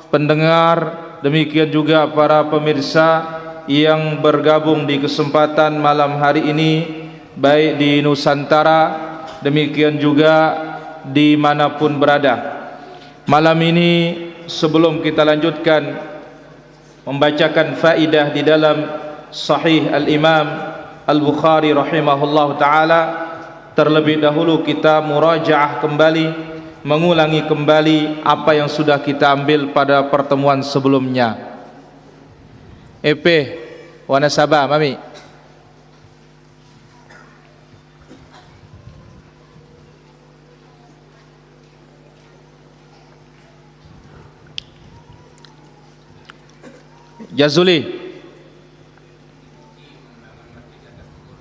pendengar, demikian juga para pemirsa yang bergabung di kesempatan malam hari ini, baik di Nusantara, demikian juga dimanapun berada. Malam ini sebelum kita lanjutkan membacakan faidah di dalam Sahih Al-Imam Al-Bukhari rahimahullah ta'ala, terlebih dahulu kita murajaah kembali, mengulangi kembali apa yang sudah kita ambil pada pertemuan sebelumnya. Wana Sabah, Mami. Jazuli.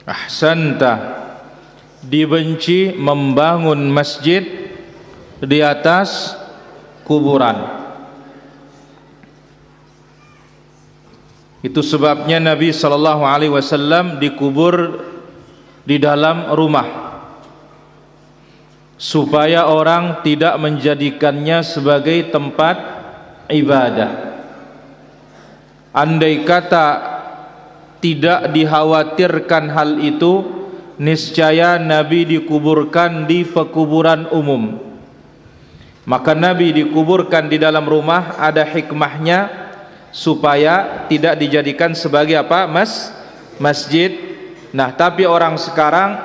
Ahsanta. Dibenci membangun masjid di atas kuburan. Itu sebabnya Nabi SAW dikubur di dalam rumah, supaya orang tidak menjadikannya sebagai tempat ibadah. Andai kata tidak dikhawatirkan hal itu, niscaya Nabi dikuburkan di pekuburan umum. Maka Nabi dikuburkan di dalam rumah, ada hikmahnya supaya tidak dijadikan sebagai apa? Masjid. Nah, tapi orang sekarang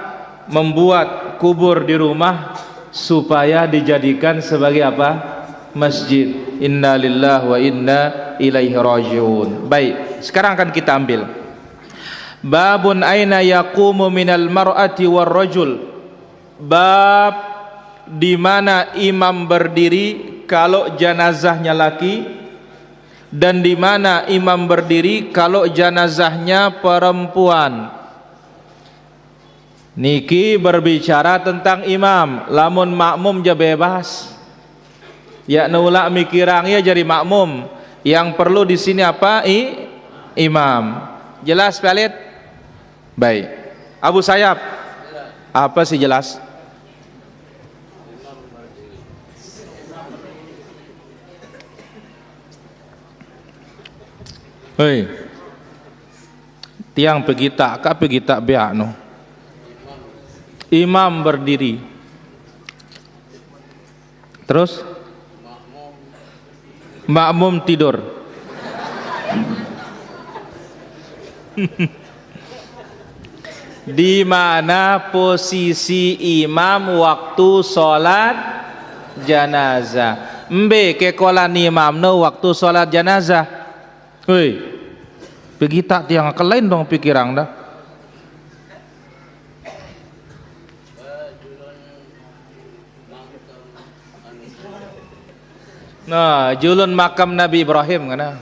membuat kubur di rumah supaya dijadikan sebagai apa? Masjid. Inna lillahi wa inna ilaihi rajiun. Baik, sekarang akan kita ambil babun aina yaqumu minal mar'ati war rajul. Bab di mana imam berdiri kalau jenazahnya laki, dan di mana imam berdiri kalau jenazahnya perempuan. Niki berbicara tentang imam, lamun makmum ja bebas. Ya nulak mikirang ya jadi makmum. Yang perlu di sini apa? Imam. Jelas pelit? Baik. Abu Sayyaf, apa sih jelas? Hei, tiang pegita, kak pegita beak no. Imam berdiri. Terus makmum tidur. Di mana posisi imam waktu sholat janazah? Mbe kekolan imam no waktu sholat janazah. Hei, pergi tak tiang ke lain dong pikirang dah. Nah, julun makam Nabi Ibrahim kana.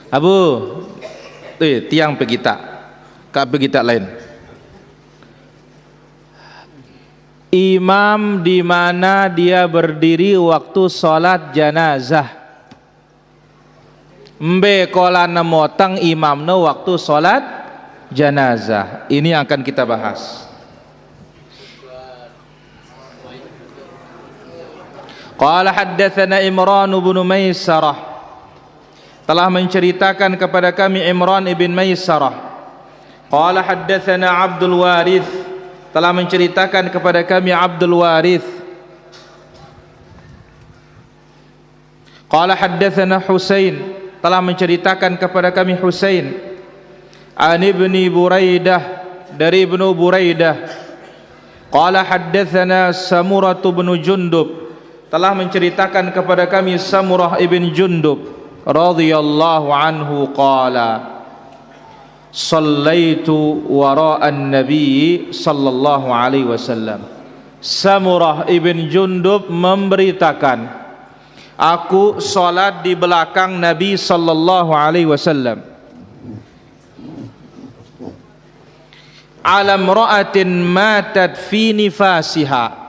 Abu, tiang pergi tak, kak pergi tak lain. Imam di mana dia berdiri waktu sholat janazah. Mbe kola nemotang imam no waktu sholat janazah. Ini akan kita bahas. Qala haddatsana Imran bin Maisarah, telah menceritakan kepada kami Imran ibn Maisarah. Qala haddatsana Abdul Warith, telah menceritakan kepada kami Abdul Warith. Qala haddatsana Husain, telah menceritakan kepada kami Husain. An ibni Buraidah, dari Ibnu Buraidah. Qala haddatsana Samurah bin Jundub, telah menceritakan kepada kami Samurah ibn Jundub radhiyallahu anhu qala Sallaitu wara'an Nabi sallallahu alaihi wasallam. Samurah ibn Jundub memberitakan, aku salat di belakang Nabi sallallahu alaihi wasallam. Ala imra'atin matat fi nifasiha,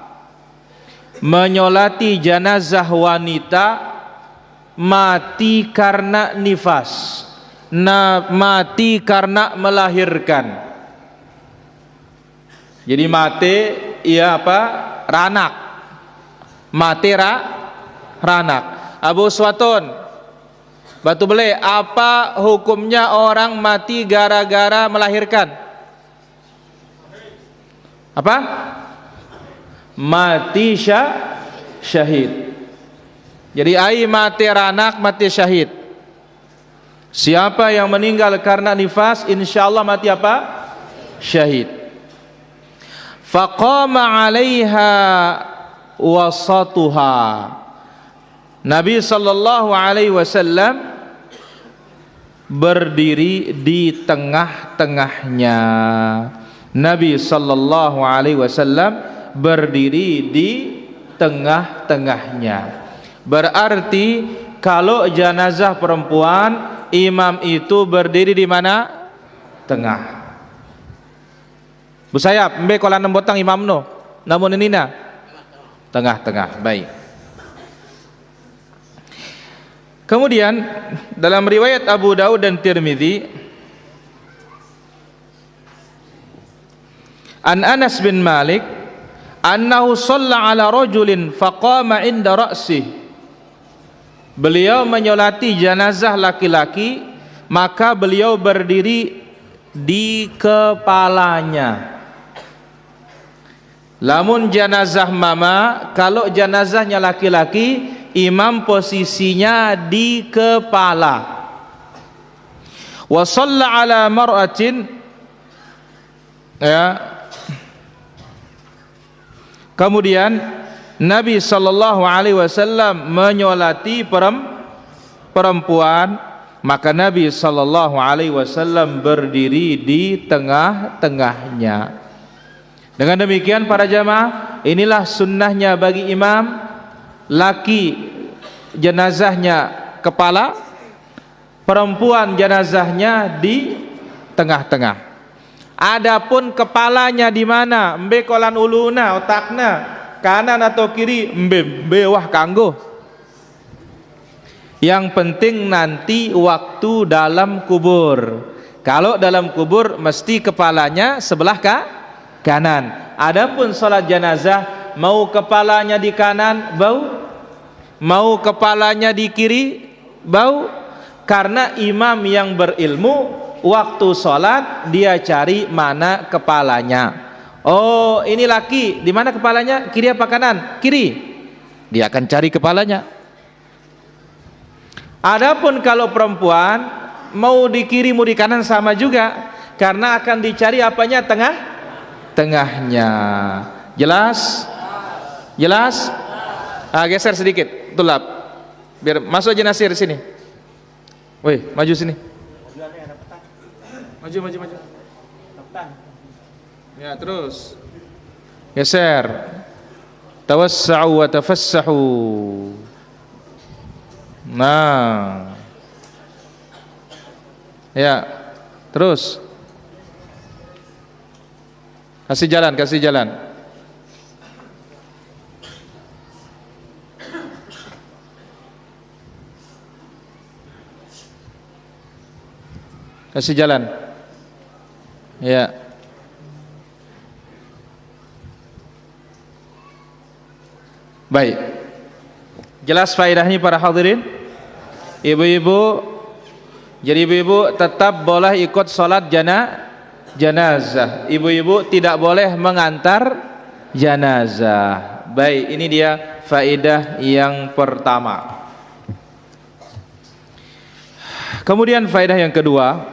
menyolati jenazah wanita mati karena nifas, mati karena melahirkan. Jadi mate ia apa? Ranak. Mate ranak. Abu Swatun, Batu Bele, apa hukumnya orang mati gara-gara melahirkan? Apa? Mati syahid. Jadi ai mati ranak, mati syahid. Siapa yang meninggal karena nifas, insyaallah mati apa? Syahid. Faqama 'alaiha wasatuha. Nabi sallallahu alaihi wasallam berdiri di tengah-tengahnya. Nabi sallallahu alaihi wasallam berdiri di tengah-tengahnya. Berarti kalau jenazah perempuan, imam itu berdiri di mana? Tengah. Bu Sayap, mbe kolan nembotang imam no. Namun ini na tengah-tengah. Baik. Kemudian dalam riwayat Abu Daud dan Tirmidzi, an Anas bin Malik annahu shalla ala rajulin faqama inda ra'sih. Beliau menyolati jenazah laki-laki, maka beliau berdiri di kepalanya. Lamun jenazah mama, kalau jenazahnya laki-laki, imam posisinya di kepala. Wa shalla ala mar'atin, ya. Kemudian Nabi sallallahu alaihi wasallam menyolati perempuan, maka Nabi sallallahu alaihi wasallam berdiri di tengah-tengahnya. Dengan demikian para jamaah, inilah sunnahnya bagi imam, laki jenazahnya kepala, perempuan jenazahnya di tengah-tengah. Adapun kepalanya di mana? Mbe kolan uluna, otakna, kanan atau kiri, mbe wah kanggo. Yang penting nanti waktu dalam kubur. Kalau dalam kubur mesti kepalanya sebelah kanan. Adapun salat jenazah, mau kepalanya di kanan bau, mau kepalanya di kiri bau, karena imam yang berilmu waktu salat dia cari mana kepalanya. Oh, ini laki, di mana kepalanya? Kiri apa kanan? Kiri. Dia akan cari kepalanya. Adapun kalau perempuan, mau di kiri mau di kanan sama juga, karena akan dicari apanya? Tengahnya. Jelas? Jelas? Geser sedikit, tulap. Biar masuk aja Nasir sini. Woi, maju sini. Maju. Ya, terus. Geser. Tawassa'u wa tafassahu. Nah. Ya, terus. Kasih jalan. Kasih jalan. Ya. Baik. Jelas faedahnya para hadirin? Ibu-ibu, jadi ibu-ibu tetap boleh ikut sholat jenazah. Ibu-ibu tidak boleh mengantar jenazah. Baik, ini dia faedah yang pertama. Kemudian faedah yang kedua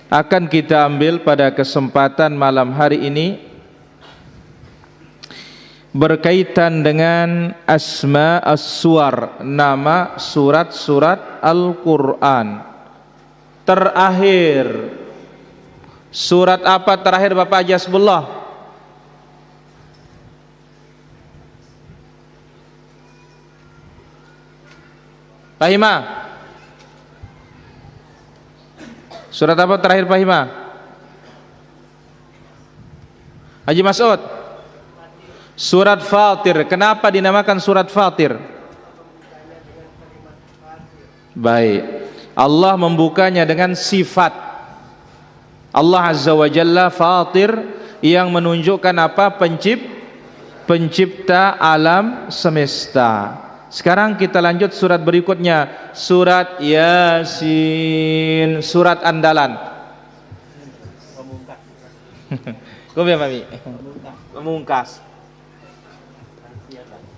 akan kita ambil pada kesempatan malam hari ini, berkaitan dengan asma as-suwar, nama surat-surat Al-Quran. Terakhir, surat apa terakhir Bapak Jasbullah? Fahima? Surat apa terakhir Fahima? Haji Mas'ud? Surat Fatir. Kenapa dinamakan surat Fatir? Baik, Allah membukanya dengan sifat. Allah Azza wa Jalla Fatir, yang menunjukkan apa? Pencipta alam semesta. Sekarang kita lanjut surat berikutnya, surat Yasin, surat andalan. Kau biar Mami. Pemungkas.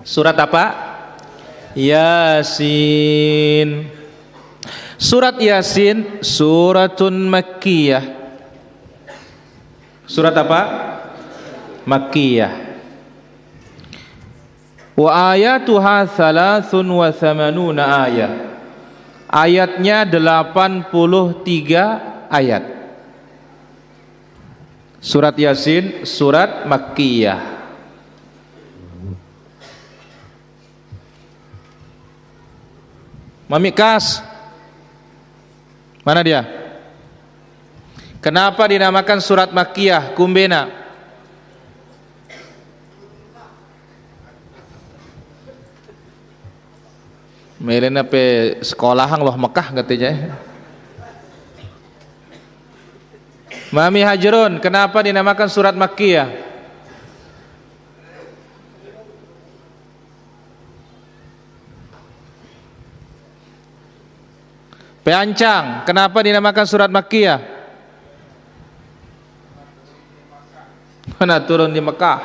Surat apa? Yasin. Surat Yasin suratun makkiyah. Surat apa? Makkiyah. Wa ayatuha 83 ayat. Ayatnya 83 ayat. Surat Yasin surat makkiyah. Mami Kas, mana dia? Kenapa dinamakan surat makkiyah? Kumbena. Mereka pe sekolahan loh Mekah katanya. Mami Hajrun, kenapa dinamakan surat makkiyah? Peancang, kenapa dinamakan surat makkiyah? Mana turun di Mekah?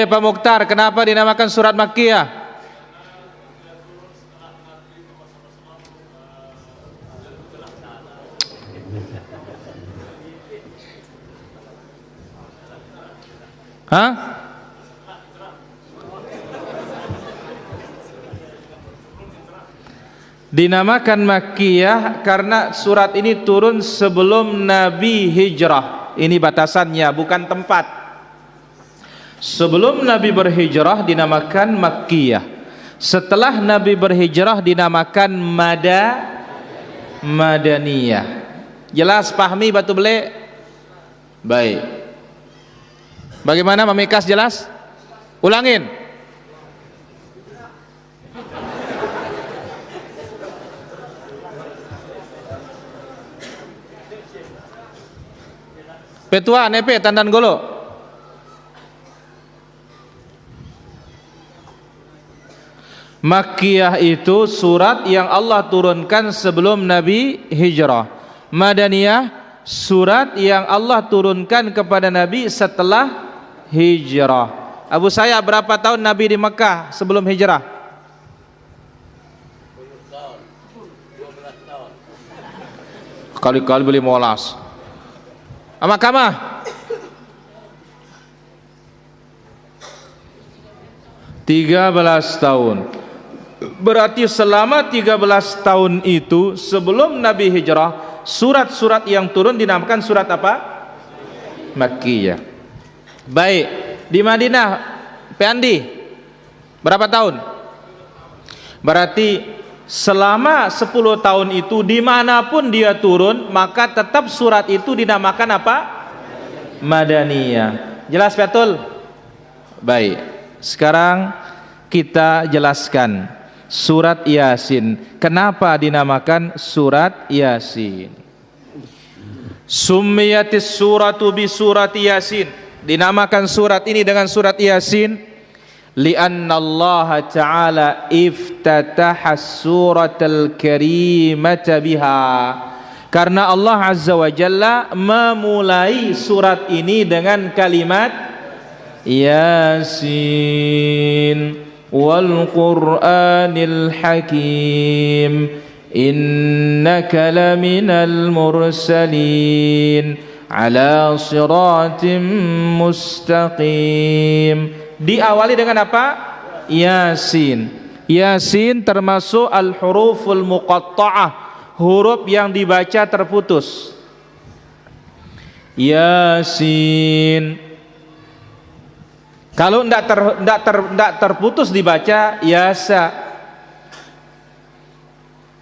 Pak Mukhtar, kenapa dinamakan surat makkiyah? Hah? Dinamakan makkiyah karena surat ini turun sebelum Nabi hijrah. Ini batasannya, bukan tempat. Sebelum Nabi berhijrah dinamakan makkiyah. Setelah Nabi berhijrah dinamakan madaniyah. Jelas pahami batu bele? Baik. Bagaimana Mamikas, jelas? Ulangin. Petua nepe tandan golo. Makkiyah itu surat yang Allah turunkan sebelum Nabi hijrah. Madaniyah surat yang Allah turunkan kepada Nabi setelah hijrah. Abu Sayyaf, berapa tahun Nabi di Mekah sebelum hijrah? 12 tahun. Kali-kali beli molas. Amak-amak 13 tahun. Berarti selama 13 tahun itu sebelum Nabi hijrah, surat-surat yang turun dinamakan surat apa? Makkiyah. Baik, di Madinah Peandi berapa tahun? Berarti selama 10 tahun itu dimanapun dia turun, maka tetap surat itu dinamakan apa? Madaniyah. Jelas betul? Baik, sekarang kita jelaskan surat Yasin. Kenapa dinamakan surat Yasin? Summiyatis suratu bi surati Yasin. Dinamakan surat ini dengan surat Yasin li'anna Allah Ta'ala iftataha suratal karimata biha, karena Allah Azza wa Jalla memulai surat ini dengan kalimat Yasin wal Qur'anil Hakim innaka laminal mursalin ala siratim mustaqim. Diawali dengan apa? Yasin. Yasin termasuk al-huruful muqatta'ah, huruf yang dibaca terputus. Yasin. Kalau tidak terputus dibaca Yasa.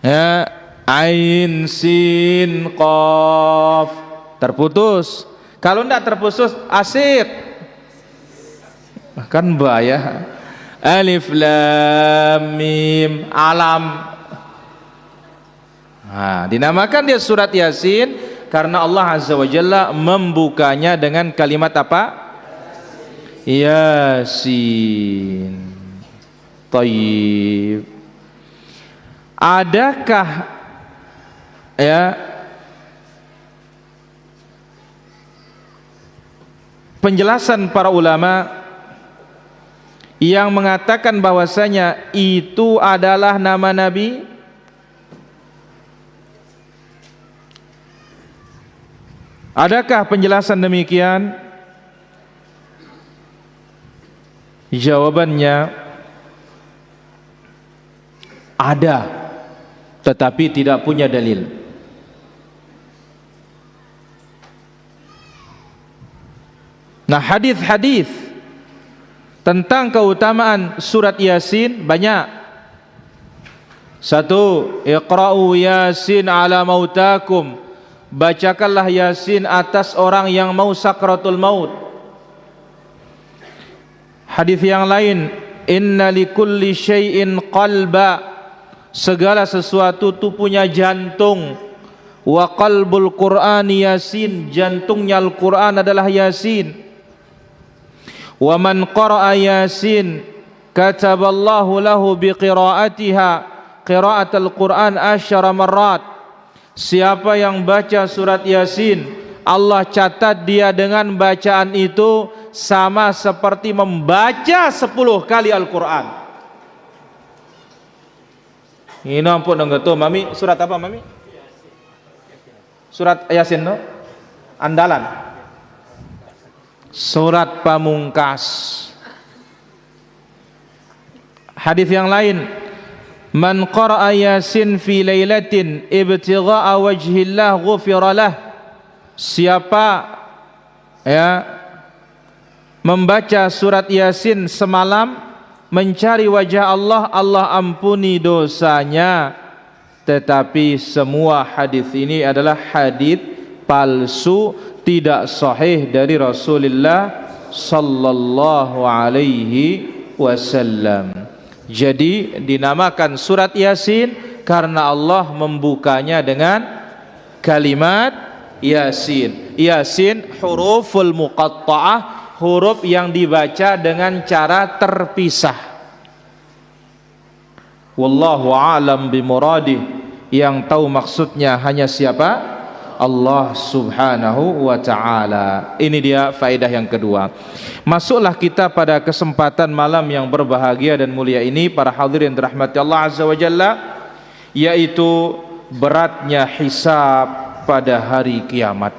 Ya, Ain Sin Qaf. Terputus. Kalau tidak terputus asir. Kan bahaya. Alif Lam Mim Alam. Nah, dinamakan dia surat Yasin Karena Allah Azza wa Jalla membukanya dengan kalimat apa? Yasin. Thayyib. Adakah penjelasan para ulama yang mengatakan bahwasanya itu adalah nama Nabi? Adakah penjelasan demikian? Jawabannya ada, tetapi tidak punya dalil. Nah, hadis-hadis tentang keutamaan surat Yasin banyak. Satu, Iqra'u Yasin ala mautakum. Bacakanlah Yasin atas orang yang mau sakratul maut. Hadis yang lain, inna likulli syai'in qalba. Segala sesuatu itu punya jantung. Wa qalbul Qur'ani Yasin. Jantungnya Al-Quran adalah Yasin. Wa man qara'a Yasin kataballahu lahu biqira'atiha qira'atul Qur'an 10 marrat. Siapa yang baca surat Yasin, Allah catat dia dengan bacaan itu sama seperti membaca 10 kali Al-Quran. Ini ampun enggak tuh mami, surat apa mami? Surat Yasin no? Andalan. Surat Pamungkas. Hadis yang lain, man qara'a Yasin fi lailatin ibtigha'a wajhillah ghufira lah. Siapa membaca surat Yasin semalam mencari wajah Allah, Allah ampuni dosanya. Tetapi semua hadis ini adalah hadis palsu, tidak sahih dari Rasulullah sallallahu alaihi wasallam. Jadi dinamakan surat Yasin karena Allah membukanya dengan kalimat Yasin. Yasin huruful muqatta'ah, huruf yang dibaca dengan cara terpisah. Wallahu a'lam bimuradih. Yang tahu maksudnya hanya siapa? Allah subhanahu wa ta'ala. Ini dia faedah yang kedua. Masuklah kita pada kesempatan malam yang berbahagia dan mulia ini, para hadirin dirahmati Allah azza wa jalla, yaitu beratnya hisab pada hari kiamat.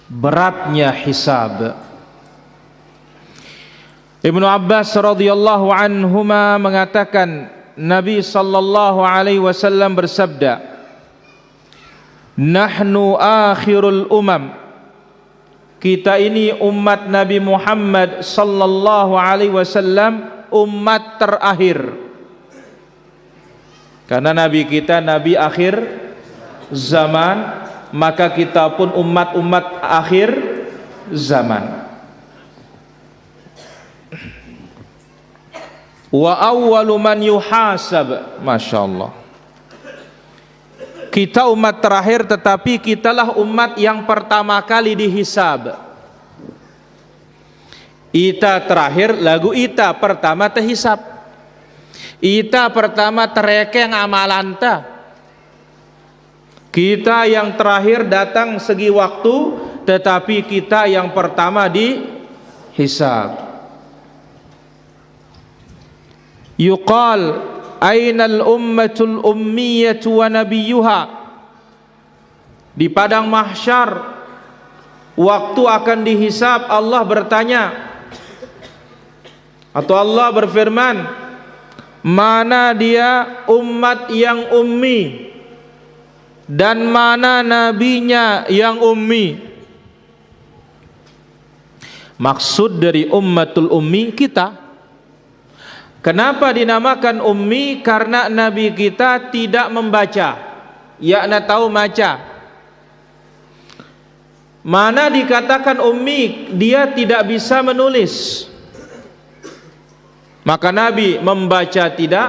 Beratnya hisab. Ibnu Abbas radhiyallahu anhuma mengatakan, Nabi sallallahu alaihi wasallam bersabda, nahnu akhirul umam. Kita ini umat Nabi Muhammad sallallahu alaihi wasallam, umat terakhir. Karena Nabi kita Nabi akhir zaman, maka kita pun umat-umat akhir zaman. Wa awwalu man yuhasab. Masya Allah. Kita umat terakhir, tetapi kitalah umat yang pertama kali dihisab. Ita terakhir, lagu ita pertama terhisab. Ita pertama terekeng amalanta. Kita yang terakhir datang segi waktu, tetapi kita yang pertama dihisab. Yuqal ainal ummatul ummiyatu wa nabiyuha. Di padang mahsyar waktu akan dihisab, Allah bertanya atau Allah berfirman, mana dia umat yang ummi dan mana nabinya yang ummi. Maksud dari ummatul ummi kita. Kenapa dinamakan ummi? Karena Nabi kita tidak membaca, yakni tahu baca. Mana dikatakan ummi, dia tidak bisa menulis. Maka Nabi membaca tidak,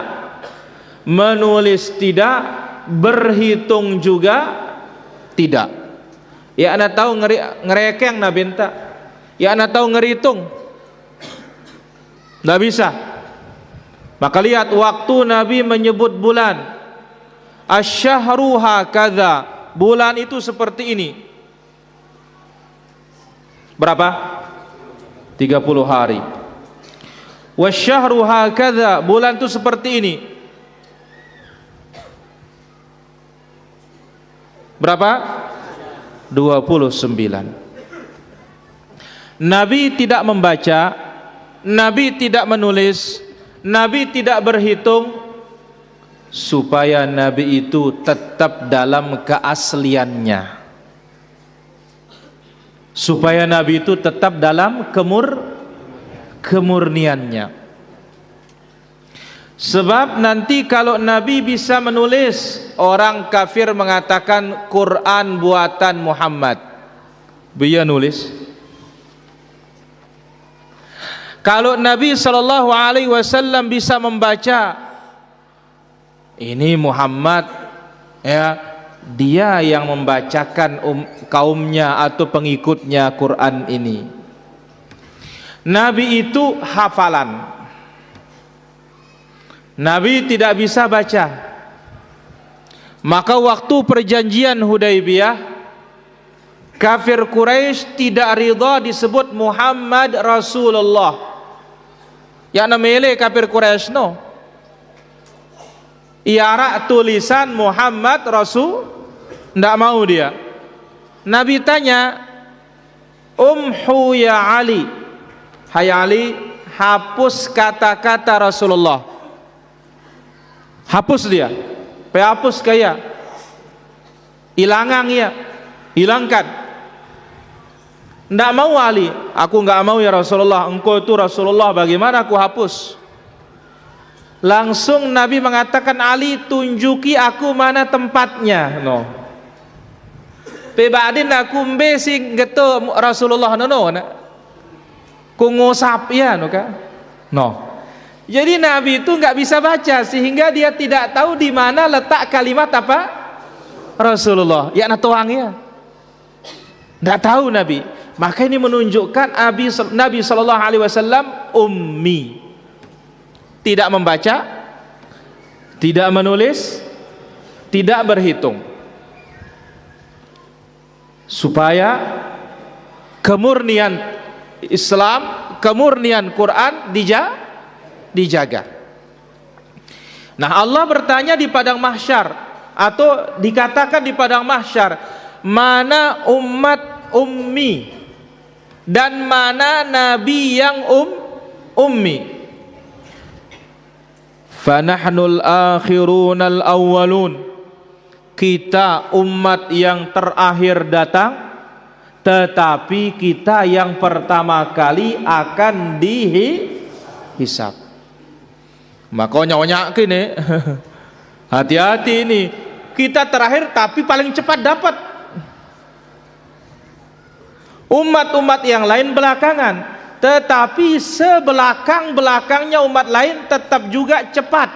menulis tidak, berhitung juga tidak. Ya ana tahu ngerekeng na benta. Ya ana tahu ngeritung. Nggak bisa. Maka lihat waktu Nabi menyebut bulan, asyhru hakadza, bulan itu seperti ini. Berapa? 30 hari. Wasyhru hakadza, bulan itu seperti ini. Berapa? 29. Nabi tidak membaca, Nabi tidak menulis, Nabi tidak berhitung, supaya Nabi itu tetap dalam keasliannya, supaya Nabi itu tetap dalam kemurniannya. Sebab nanti kalau Nabi bisa menulis, orang kafir mengatakan Quran buatan Muhammad. Dia nulis. Kalau Nabi SAW bisa membaca, ini Muhammad, ya, dia yang membacakan kaumnya atau pengikutnya Quran ini. Nabi itu hafalan. Nabi tidak bisa baca. Maka waktu perjanjian Hudaybiyah, kafir Quraisy tidak ridha disebut Muhammad Rasulullah. Ya namele kafir Quraisy no. Iara tulisan Muhammad Rasul, ndak mau dia. Nabi tanya, umhu ya Ali, hai Ali, hapus kata-kata Rasulullah. Hapus dia, hapus kaya, hilangan ya, hilangkan. Ndak mau Ali, aku nggak mau ya Rasulullah, engkau itu Rasulullah, bagaimana aku hapus? Langsung Nabi mengatakan, Ali tunjuki aku mana tempatnya. No. Pebadin aku mbesi geto Rasulullah no. Ku ngusap ya no ka. No. Jadi Nabi itu nggak bisa baca sehingga dia tidak tahu di mana letak kalimat apa Rasulullah. Ya natuangnya. Nggak tahu Nabi. Maka ini menunjukkan Nabi Shallallahu Alaihi Wasallam ummi, tidak membaca, tidak menulis, tidak berhitung, supaya kemurnian Islam, kemurnian Quran dijaga. Nah, Allah bertanya di padang mahsyar, atau dikatakan di padang mahsyar, mana umat ummi dan mana nabi yang ummi. Fanahnul akhirunal awwalun, kita umat yang terakhir datang, tetapi kita yang pertama kali akan dihisab. Makanya kini hati-hati ini, kita terakhir tapi paling cepat dapat. Umat-umat yang lain belakangan, tetapi sebelakang-belakangnya umat lain tetap juga cepat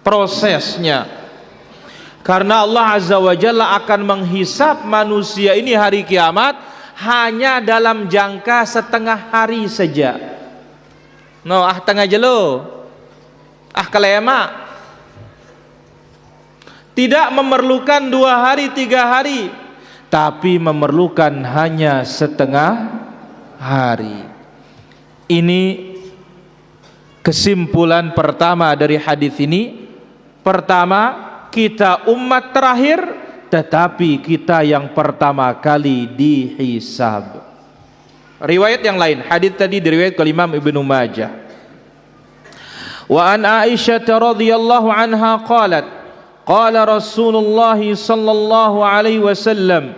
prosesnya. Karena Allah Azza wa Jalla akan menghisab manusia ini hari kiamat hanya dalam jangka setengah hari saja. No, tengah jelo, kelema. Tidak memerlukan 2 hari 3 hari, tapi memerlukan hanya setengah hari. Ini kesimpulan pertama dari hadis ini. Pertama, kita umat terakhir, tetapi kita yang pertama kali dihisab. Riwayat yang lain, hadis tadi diriwayatkan oleh Imam Ibnu Majah. Wa an Aisyah radhiyallahu anha qalat, qala Rasulullah sallallahu alaihi wasallam,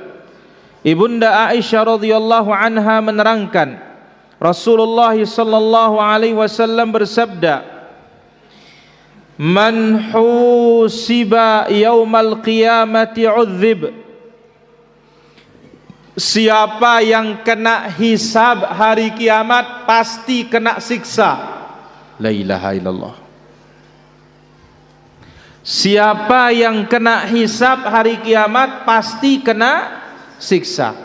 Ibunda Aisyah radhiyallahu anha menerangkan, Rasulullah sallallahu alaihi wasallam bersabda, man husiba yaumal qiyamati udzib, siapa yang kena hisab hari kiamat pasti kena siksa. La ilaha illallah. Siapa yang kena hisab hari kiamat pasti kena siksa.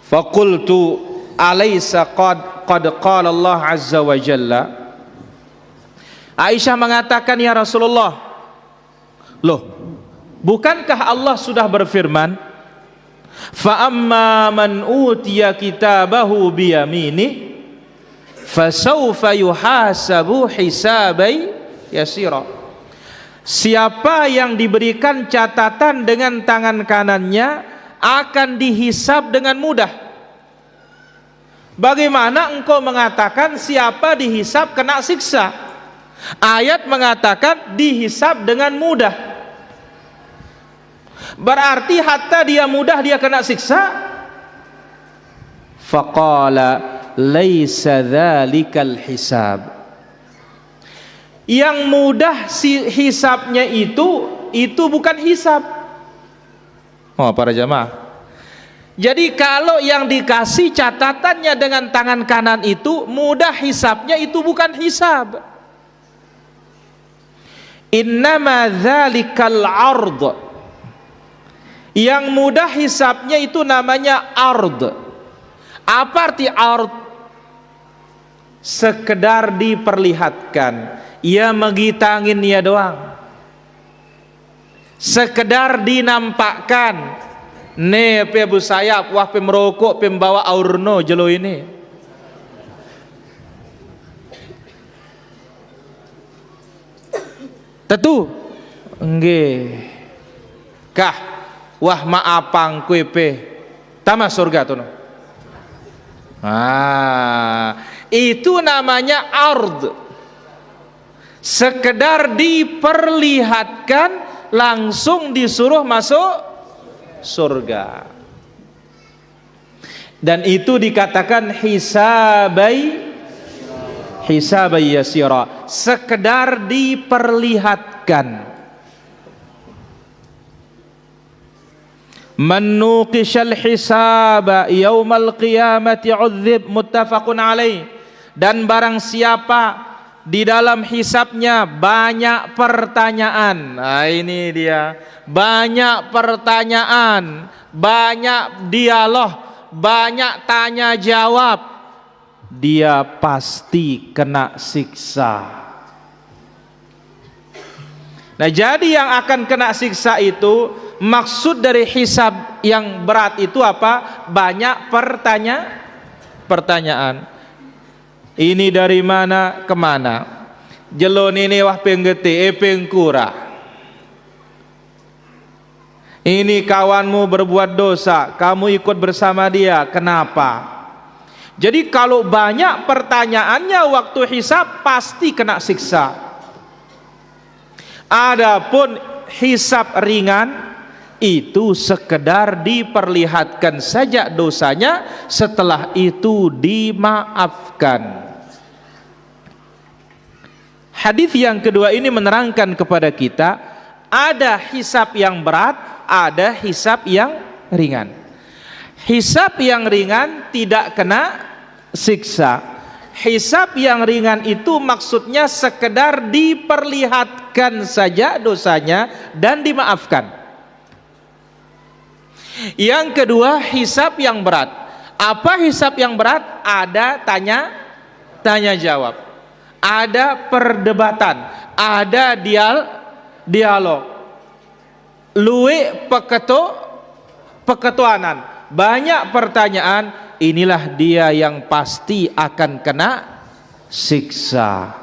Faqultu alaysa qad qala Allah azza wa jalla. Aisyah mengatakan, ya Rasulullah, loh, bukankah Allah sudah berfirman, fa amma man utiya kitabahu biyamini fasawfa yuhasabu hisabai yasira. Siapa yang diberikan catatan dengan tangan kanannya akan dihisab dengan mudah. Bagaimana engkau mengatakan siapa dihisab kena siksa? Ayat mengatakan dihisab dengan mudah. Berarti hatta dia mudah dia kena siksa. Faqala laisa dzalikal hisab. Yang mudah hisabnya itu bukan hisab. Oh, para jamaah. Jadi kalau yang dikasih catatannya dengan tangan kanan itu mudah hisabnya, itu bukan hisab. Innama dzalikal ard. Yang mudah hisabnya itu namanya ard. Apa arti ard? Sekedar diperlihatkan. Ya megitangin ya doang. Sekedar dinampakkan. Ne pe Abu Sayap, wah pe merokok, pe membawa aurno jelo ini. Tentu nggih. Kah wah maapang kue pe tamas surga tuh. Itu namanya ard. Sekedar diperlihatkan langsung disuruh masuk surga. Dan itu dikatakan hisabai yasira, sekedar diperlihatkan. Man nuqishal hisaba yaumal qiyamati udzib, muttafaqun alaih. Dan barang siapa di dalam hisabnya banyak pertanyaan. Nah ini dia, banyak pertanyaan, banyak dialog, banyak tanya jawab, dia pasti kena siksa. Nah jadi yang akan kena siksa itu, maksud dari hisab yang berat itu apa? Banyak pertanyaan. Ini dari mana ke mana? Jelon ini wah penggeti pengkura. Ini kawanmu berbuat dosa, kamu ikut bersama dia, kenapa? Jadi kalau banyak pertanyaannya waktu hisab pasti kena siksa. Adapun hisab ringan itu sekedar diperlihatkan saja dosanya, setelah itu dimaafkan. Hadis yang kedua ini menerangkan kepada kita ada hisab yang berat, ada hisab yang ringan. Hisab yang ringan tidak kena siksa. Hisab yang ringan itu maksudnya sekedar diperlihatkan saja dosanya dan dimaafkan. Yang kedua hisab yang berat. Apa hisab yang berat? Ada tanya jawab, ada perdebatan, ada dialog, luwe peketuanan, banyak pertanyaan. Inilah dia yang pasti akan kena siksa.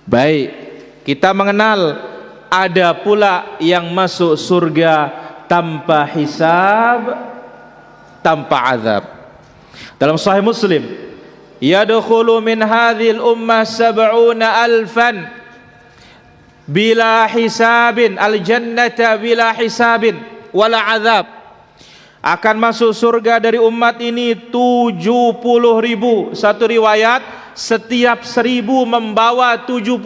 Baik, kita mengenal ada pula yang masuk surga tanpa hisab, tanpa azab. Dalam Sahih Muslim, yadkhulu min hadhil ummah 70,000 bila hisabin al-jannata bila hisabin wala azab. Akan masuk surga dari umat ini 70.000. Satu riwayat setiap 1.000 membawa 70.000.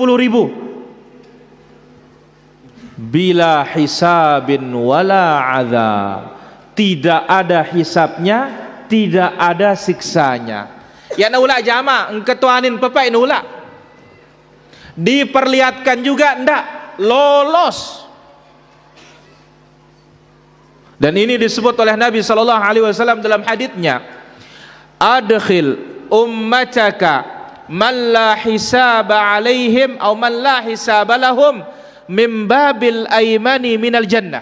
Bila hisabin wala azab, tidak ada hisabnya, tidak ada siksanya. Ya naula jama engketuanin pepai naula. Diperlihatkan juga enggak, lolos. Dan ini disebut oleh Nabi sallallahu alaihi wasallam dalam haditsnya, adkhil ummataka man la hisaba alaihim aw man la hisaba lahum min babil aymani minal jannah.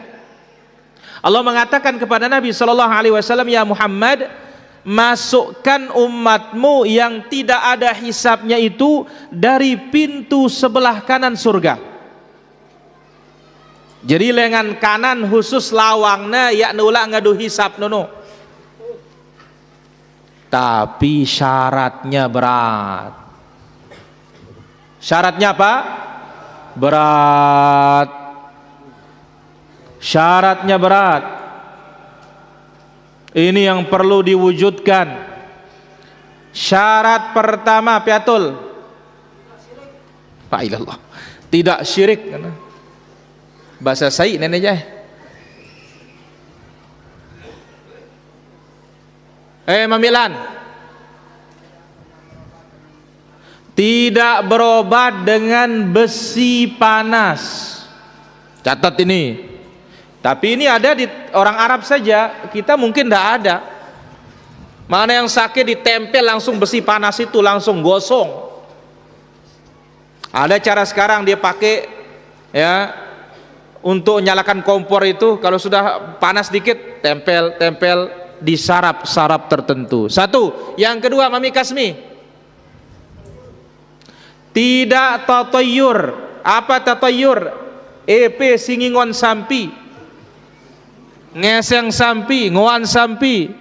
Allah mengatakan kepada Nabi sallallahu alaihi wasallam, ya Muhammad, masukkan umatmu yang tidak ada hisabnya itu dari pintu sebelah kanan surga. Jadi lengan kanan khusus lawangna ya nula ngadu hisab nono. Tapi syaratnya berat. Syaratnya apa? Berat. Syaratnya berat. Ini yang perlu diwujudkan. Syarat pertama, piatul. La ilallah. Tidak syirik. Bahasa saya nenek aja. Mamilan. Tidak berobat dengan besi panas. Catat ini. Tapi ini ada di orang Arab saja. Kita mungkin tidak ada. Mana yang sakit ditempel langsung besi panas itu langsung gosong. Ada cara sekarang dia pakai ya. Untuk nyalakan kompor itu kalau sudah panas dikit tempel di sarap-sarap tertentu. Satu. Yang kedua, Mami Kasmi, tidak tatayur. Apa tatayur? EP singingon sampi, ngeseng sampi, ngoan sampi,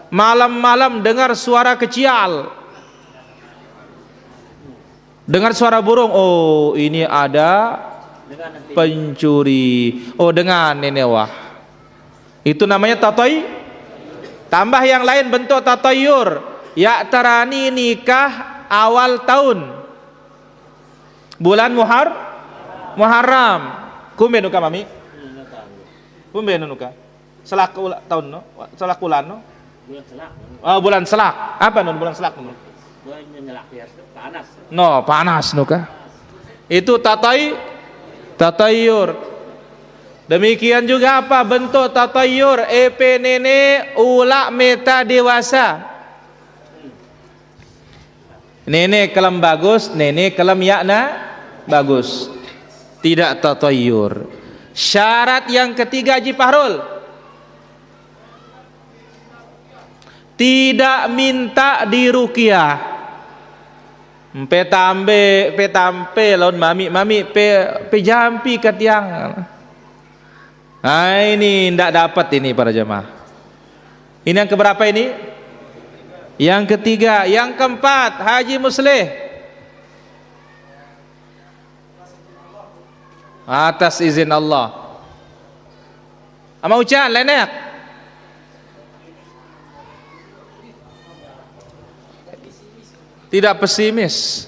malam-malam dengar suara kecial, dengar suara burung, oh ini ada pencuri, oh dengan nenek wah, itu namanya tatay. Tambah yang lain bentuk tatayur, ya tarani nikah awal tahun bulan Muharram. Kumbe nuka mami? Kumbe nuka? Selak tahun no? Selak bulan no? Bulan selak. Oh bulan selak. Apa non bulan selak no? Bulan selak ya, panas. No panas nuka. Itu tatayur. Demikian juga apa bentuk tatayur? EP nenek ulak meta dewasa. Nenek kelam bagus, nenek kelam yakna bagus. Tidak tatayur. Syarat yang ketiga Haji Fahrul, tidak minta diruqyah. Petampe lawan mami pe jampi ke tiang. Nah ini tidak dapat ini para jemaah. Ini yang keberapa ini? Yang ketiga. Yang keempat Haji Musleh, atas izin Allah. Ama ucan lenek. Tidak pesimis.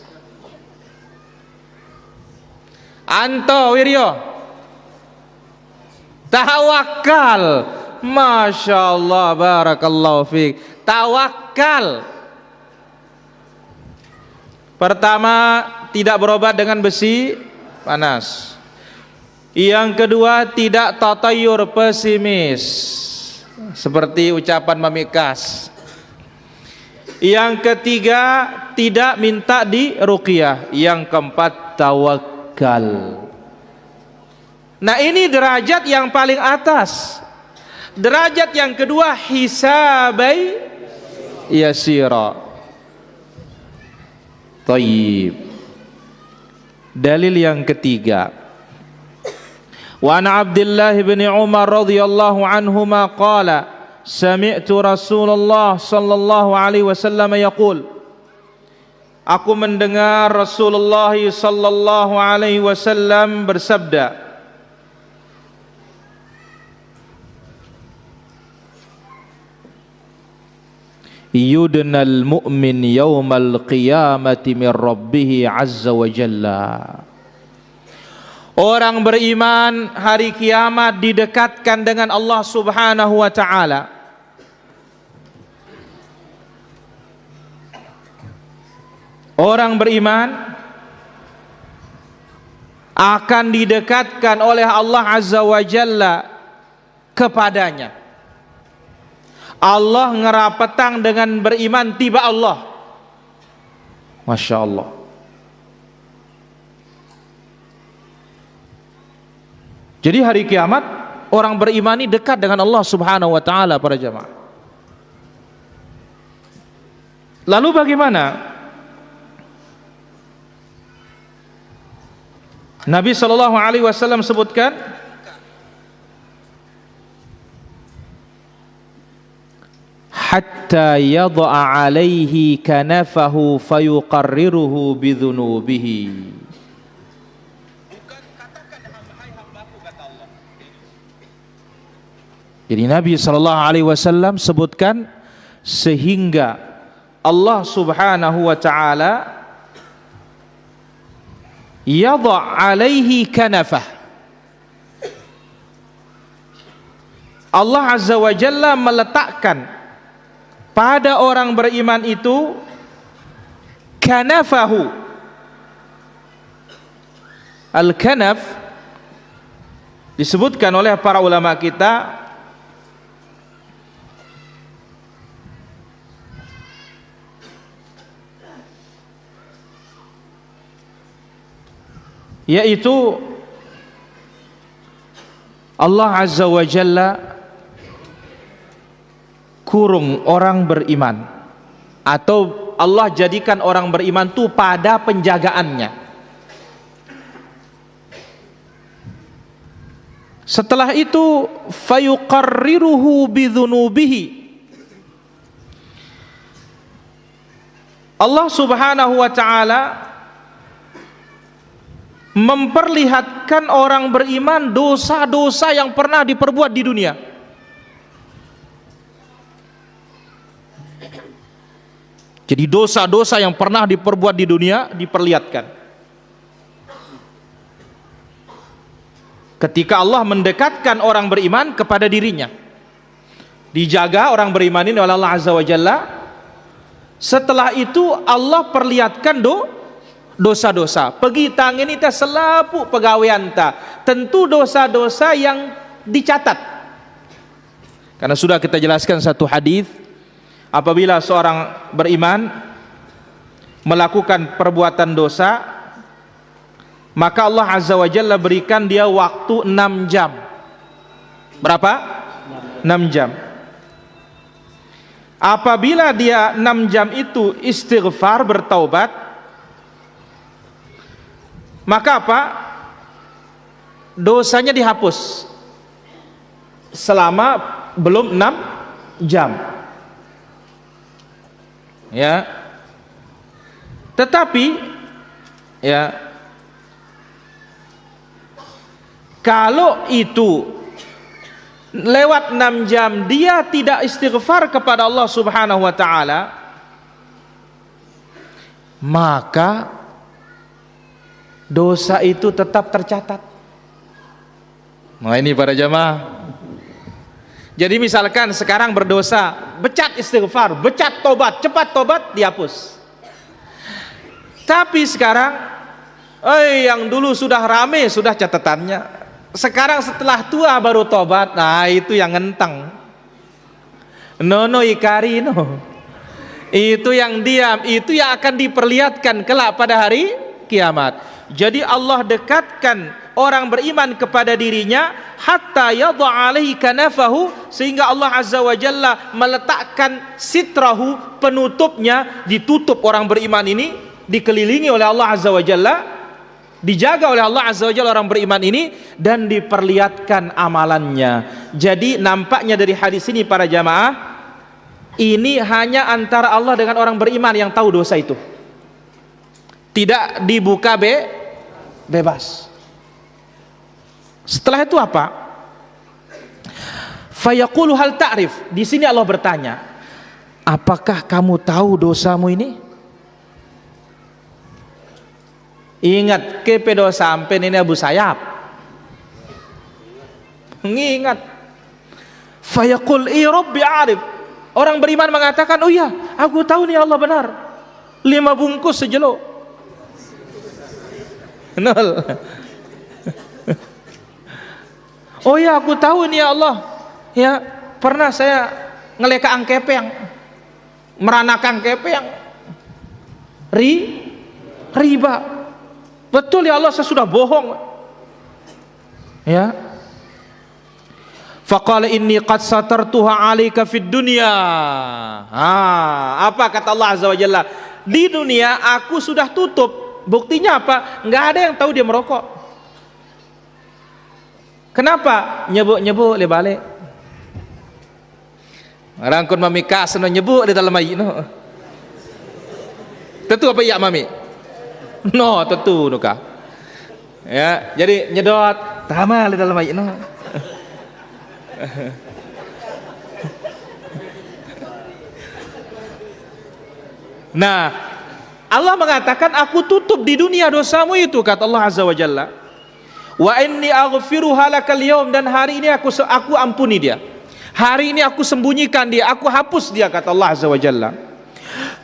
Anto Wiryo, tawakal. Masya Allah, barakallahu fiik. Tawakal. Pertama, tidak berobat dengan besi panas. Yang kedua, tidak tatayur, pesimis, seperti ucapan Mamikas. Yang ketiga, tidak minta diruqyah. Yang keempat, tawakal. Nah ini derajat yang paling atas. Derajat yang kedua, hisabai yasira. Tayyib. Dalil yang ketiga, wa an Abdullah bin Umar radhiyallahu anhuma qala sami'tu Rasulullah sallallahu alaihi wasallam yaqul, aku mendengar Rasulullah sallallahu alaihi wasallam bersabda, yudnal mu'min yawmal qiyamati min rabbih azza wa jalla. Orang beriman hari kiamat didekatkan dengan Allah subhanahu wa ta'ala. Orang beriman akan didekatkan oleh Allah Azza wa Jalla kepadanya. Allah ngerapetang dengan beriman tiba Allah. Masya Allah. Jadi hari kiamat orang beriman ini dekat dengan Allah Subhanahu wa taala para jamaah. Lalu bagaimana? Nabi sallallahu alaihi wasallam sebutkan hatta yad'a alaihi kanafahu fayuqarriruhu bidzunubihi. Jadi Nabi sallallahu alaihi wasallam sebutkan sehingga Allah Subhanahu wa taala yadha' alaihi kanafah. Allah Azza wa Jalla meletakkan pada orang beriman itu kanafahu. Al-kanaf disebutkan oleh para ulama kita yaitu Allah Azza wa Jalla kurung orang beriman, atau Allah jadikan orang beriman itu pada penjagaannya. Setelah itu fayuqarriruhu bidzunubihi. Allah Subhanahu wa taala memperlihatkan orang beriman dosa-dosa yang pernah diperbuat di dunia. Jadi dosa-dosa yang pernah diperbuat di dunia diperlihatkan. Ketika Allah mendekatkan orang beriman kepada dirinya, dijaga orang beriman ini oleh Allah Azza wa Jalla. Setelah itu Allah perlihatkan dosa-dosa. Pergi tangan kita selapu pegawaian ta. Tentu dosa-dosa yang dicatat. Karena sudah kita jelaskan satu hadis, apabila seorang beriman melakukan perbuatan dosa, maka Allah Azza wa Jalla berikan dia waktu 6 jam. Berapa? 6 jam. Apabila dia 6 jam itu istighfar, bertaubat, maka apa? Dosanya dihapus selama belum 6 jam. Ya. Tetapi ya, kalau itu lewat 6 jam dia tidak istighfar kepada Allah Subhanahu wa taala, maka dosa itu tetap tercatat. Nah ini para jamaah. Jadi misalkan sekarang berdosa, becat istighfar, becat tobat, cepat tobat, dihapus. Tapi sekarang, yang dulu sudah rame sudah catatannya. Sekarang setelah tua baru tobat, nah itu yang ngentang. Nono ikari no. Itu yang diam, itu yang akan diperlihatkan kelak pada hari kiamat. Jadi Allah dekatkan orang beriman kepada dirinya hatta yadha alaihi kanafahu, sehingga Allah Azza wa Jalla meletakkan sitrahu, penutupnya, ditutup orang beriman ini, dikelilingi oleh Allah Azza wa Jalla, dijaga oleh Allah Azza wa Jalla orang beriman ini, dan diperlihatkan amalannya. Jadi nampaknya dari hadis ini para jamaah, ini hanya antara Allah dengan orang beriman yang tahu dosa itu, tidak dibuka bebas. Setelah itu apa? Fayaqulu hal ta'rif. Di sini Allah bertanya, apakah kamu tahu dosamu ini? Ingat ke pedo sampai ini Abu Sayyaf. Mengingat. Fayaqul i rabbi arif. Orang beriman mengatakan, oh iya, aku tahu nih Allah benar. 5 bungkus sejelok. 0. Oh ya, aku tahu nih ya Allah. Ya, pernah saya ngelekang kepeng, meranakan kepeng, riba. Betul ya Allah, saya sudah bohong. Ya. Faqala inni qad satartuha 'alaika fid dunya. Apa kata Allah Azza wa Jalla? Di dunia aku sudah tutup. Buktinya apa? Enggak ada yang tahu dia merokok. Kenapa? Nyebuk-nyebuk le balik. Rangkun mami ka seno nyebuk di dalam air no. Tentu apa ya mami? No, tentu nuka. Ya, jadi nyedot tama di dalam air no. Nah, Allah mengatakan aku tutup di dunia dosamu itu, kata Allah Azza wa Jalla. Wa inni aghfiruha lakal yaum, dan hari ini aku ampuni dia. Hari ini aku sembunyikan dia, aku hapus dia, kata Allah Azza wa Jalla.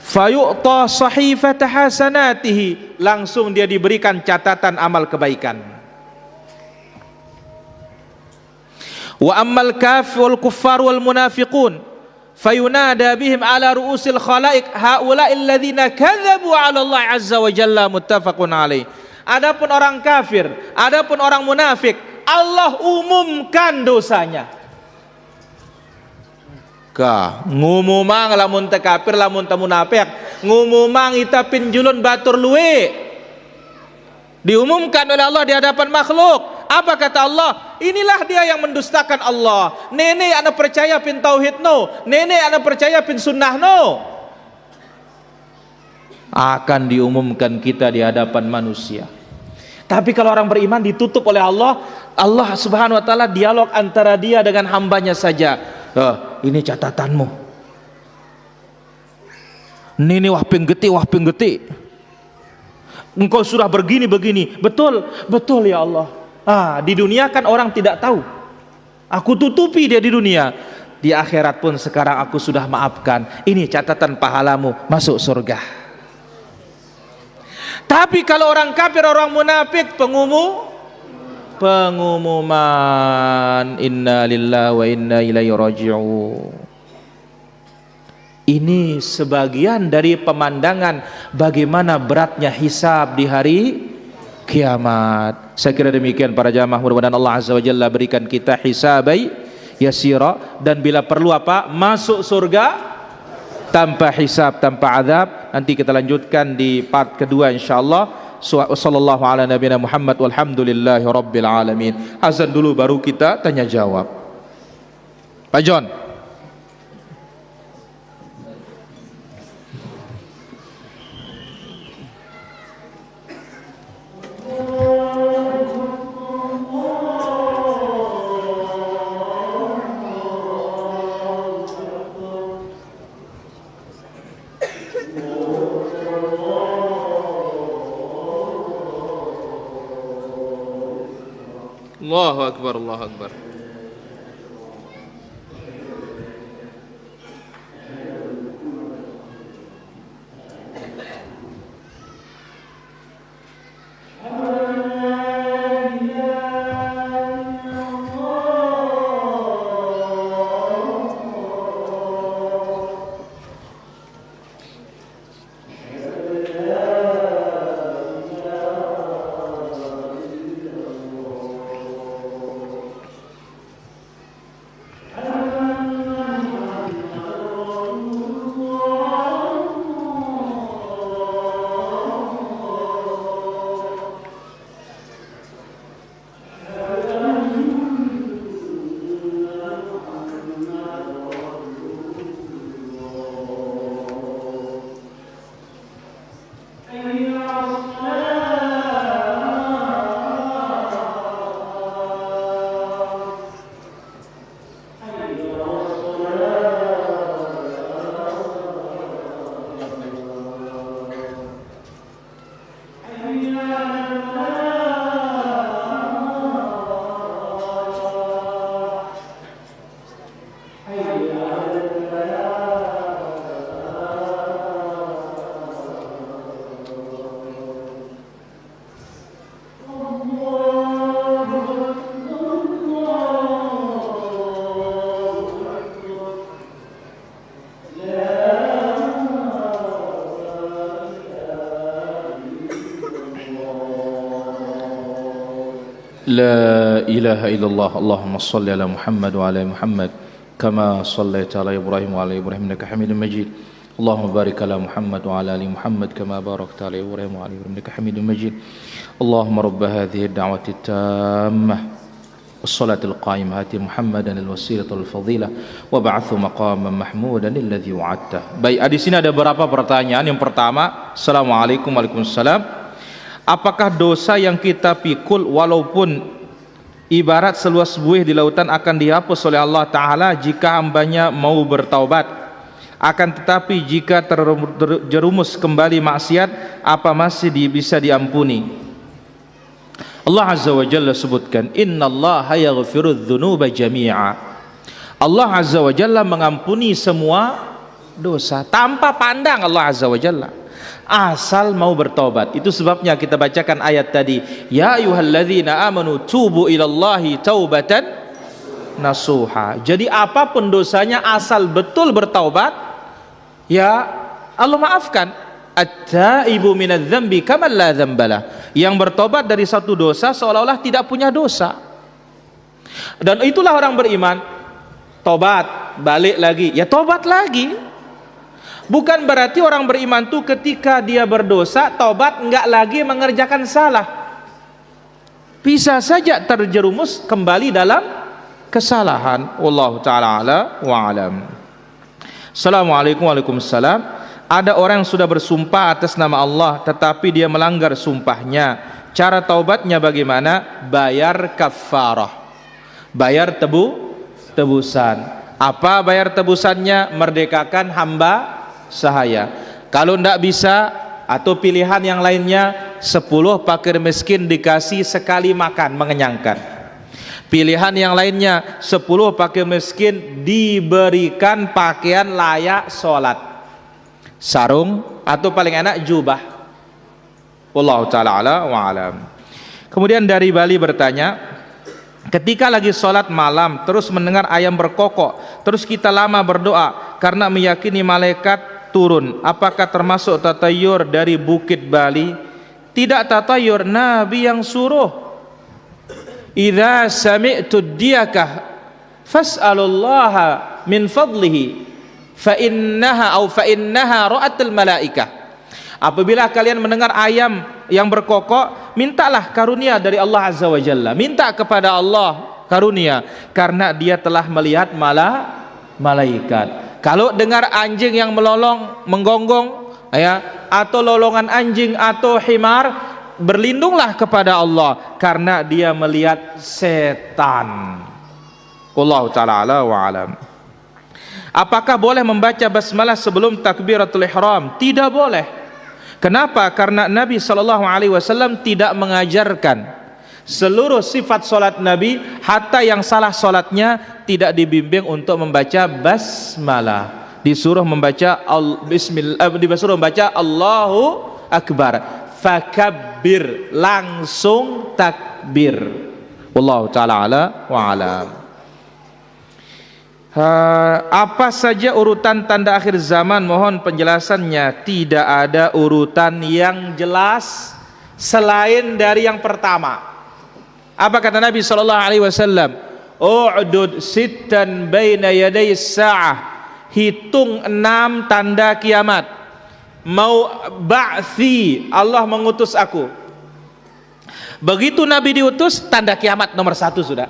Fayu'ta sahifata hasanatihi, langsung dia diberikan catatan amal kebaikan. Wa ammal kafir wal kuffar wal munafiqun fayunada bihim ala ru'usil khalaiq haula'i alladhina kadzabu 'ala Allah azza wa jalla, muttafaqun alaih. Adapun orang kafir, adapun orang munafik, Allah umumkan dosanya. Ka ngumumang lamun teu kafir lamun teu munafik, ngumumang ita pinjulun batur luwe. Diumumkan oleh Allah di hadapan makhluk. Apa kata Allah? Inilah dia yang mendustakan Allah. Nenek anak percaya pin tauhid no, nenek anak percaya pin sunnah no. Akan diumumkan kita di hadapan manusia. Tapi kalau orang beriman ditutup oleh Allah, Allah Subhanahu wa taala dialog antara dia dengan hambanya saja. Ini catatanmu. Ini wah penggeti. Engkau sudah begini. Betul ya Allah. Di dunia kan orang tidak tahu. Aku tutupi dia di dunia. Di akhirat pun sekarang aku sudah maafkan. Ini catatan pahalamu, masuk surga. Tapi kalau orang kafir, orang munafik, pengumuman inna lillahi wa inna ilaihi raji'un. Ini sebagian dari pemandangan bagaimana beratnya hisab di hari kiamat. Saya kira demikian para jamaah, mudah-mudahan Allah Azza wa Jalla berikan kita hisabai yasira, dan bila perlu masuk surga tanpa hisab, tanpa azab. Nanti kita lanjutkan di part kedua insyaallah. Sallallahu ala nabiyina Muhammad walhamdulillahi rabbil alamin. Azan dulu baru kita tanya jawab. Pak John. Allahu akbar, Allahu akbar. لا إله إلا الله اللهم صل على محمد وعلى محمد كما صليت على إبراهيم وعلى إبراهيم إنك حميد مجيد اللهم بارك على محمد وعلى آل محمد كما باركت على إبراهيم وعلى إبراهيم إنك حميد مجيد اللهم رب هذه الدعوة التامة والصلاة القائمة آت محمدا الوسيلة والفضيلة وبعثه مقاما محمودا الذي وعدته. Baik, di sini ada beberapa pertanyaan. Yang pertama, Assalamualaikum Waalaikumsalam. Apakah dosa yang kita pikul walaupun ibarat seluas buih di lautan akan dihapus oleh Allah Ta'ala jika hambanya mau bertaubat? Akan tetapi jika terjerumus kembali maksiat, apa masih bisa diampuni? Allah Azza wa Jalla sebutkan, Innallaha yaghfirudz dzunuba jami'a. Allah Azza wa Jalla mengampuni semua dosa tanpa pandang Allah Azza wa Jalla, asal mau bertobat. Itu sebabnya kita bacakan ayat tadi, ya ayyuhalladzina amanu tubu ilallahi taubatan nasuha. Jadi apapun dosanya asal betul bertaubat, ya Allah maafkan. At-taibu minadz-dzambi kaman la dzambalah. Yang bertobat dari satu dosa seolah-olah tidak punya dosa. Dan itulah orang beriman. Tobat, balik lagi, ya tobat lagi. Bukan berarti orang beriman itu ketika dia berdosa, tobat enggak lagi mengerjakan salah. Bisa saja terjerumus kembali dalam kesalahan. Wallahu ta'ala ala wa alam. Assalamualaikum Waalaikumsalam. Ada orang yang sudah bersumpah atas nama Allah tetapi dia melanggar sumpahnya. Cara taubatnya bagaimana? Bayar kafarah. Bayar tebusan. Apa bayar tebusannya? Merdekakan hamba sahaya. Kalau tidak bisa atau pilihan yang lainnya, 10 fakir miskin dikasih sekali makan mengenyangkan. Pilihan yang lainnya, 10 fakir miskin diberikan pakaian layak sholat, sarung atau paling enak jubah. Wallahu ta'ala ala wa alam. Kemudian dari Bali bertanya, ketika lagi sholat malam terus mendengar ayam berkokok, terus kita lama berdoa karena meyakini malaikat turun, apakah termasuk tatayur dari Bukit Bali? Tidak tatayur, Nabi yang suruh. Idza sami'tud diyakah fas'alullaha min fadlihi fa innaha ra'atul malaikah. Apabila kalian mendengar ayam yang berkokok, mintalah karunia dari Allah Azza wa Jalla. Minta kepada Allah karunia karena dia telah melihat malaikat. Kalau dengar anjing yang melolong, menggonggong, ya, atau lolongan anjing atau himar, berlindunglah kepada Allah karena dia melihat setan. Wallahu ta'ala ala wa alam. Apakah boleh membaca basmalah sebelum takbiratul ihram? Tidak boleh. Kenapa? Karena Nabi SAW tidak mengajarkan seluruh sifat solat Nabi, hatta yang salah solatnya tidak dibimbing untuk membaca basmalah. Disuruh membaca disuruh membaca Allahu Akbar. Fakabbir, langsung takbir. Wallahu ta'ala ala wa alam. Apa saja urutan tanda akhir zaman? Mohon penjelasannya. Tidak ada urutan yang jelas selain dari yang pertama. Apa kata Nabi SAW? U'dud sittan baina yaday sa'ah. Hitung 6 tanda kiamat. Mau ba'thi, Allah mengutus aku. Begitu Nabi diutus, tanda kiamat nomor 1 sudah.